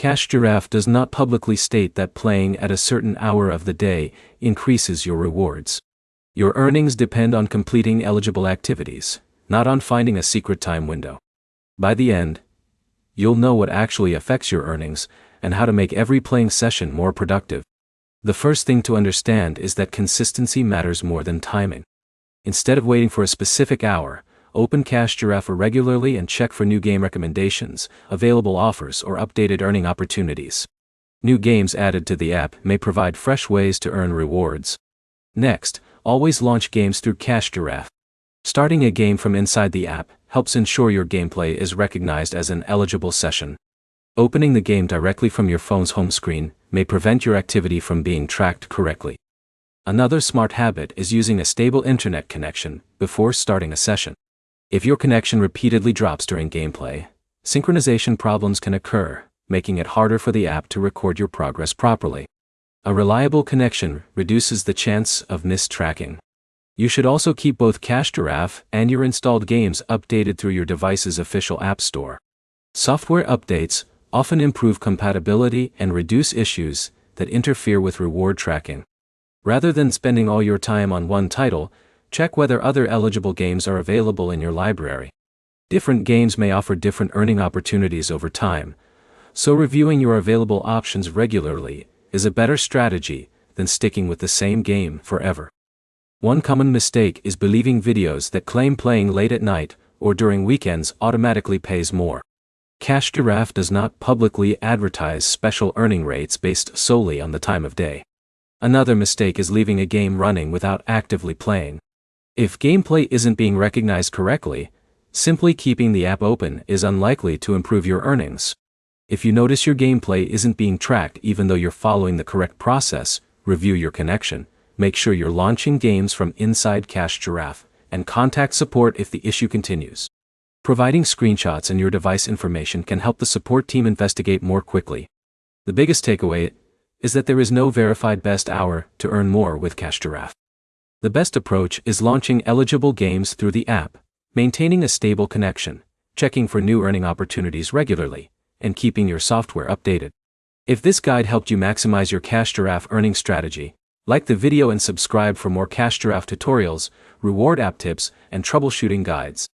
Giraffe does not publicly state that playing at a certain hour of the day increases your rewards. Your earnings depend on completing eligible activities, not on finding a secret time window. By the end, you'll know what actually affects your earnings and how to make every playing session more productive. The first thing to understand is that consistency matters more than timing. Instead of waiting for a specific hour, open Giraffe regularly and check for new game recommendations, available offers, or updated earning opportunities. New games added to the app may provide fresh ways to earn rewards. Next, always launch games through Giraffe. Starting a game from inside the app helps ensure your gameplay is recognized as an eligible session. Opening the game directly from your phone's home screen may prevent your activity from being tracked correctly. Another smart habit is using a stable internet connection before starting a session. If your connection repeatedly drops during gameplay, synchronization problems can occur, making it harder for the app to record your progress properly. A reliable connection reduces the chance of missed tracking. You should also keep both Giraffe and your installed games updated through your device's official app store. Software updates often improve compatibility and reduce issues that interfere with reward tracking. Rather than spending all your time on one title, check whether other eligible games are available in your library. Different games may offer different earning opportunities over time, so reviewing your available options regularly is a better strategy than sticking with the same game forever. One common mistake is believing videos that claim playing late at night or during weekends automatically pays more. Giraffe does not publicly advertise special earning rates based solely on the time of day. Another mistake is leaving a game running without actively playing. If gameplay isn't being recognized correctly, simply keeping the app open is unlikely to improve your earnings. If you notice your gameplay isn't being tracked even though you're following the correct process, review your connection, make sure you're launching games from inside Giraffe, and contact support if the issue continues. Providing screenshots and your device information can help the support team investigate more quickly. The biggest takeaway is that there is no verified best hour to earn more with Giraffe. The best approach is launching eligible games through the app, maintaining a stable connection, checking for new earning opportunities regularly, and keeping your software updated. If this guide helped you maximize your Giraffe earning strategy, like the video and subscribe for more Giraffe tutorials, reward app tips, and troubleshooting guides.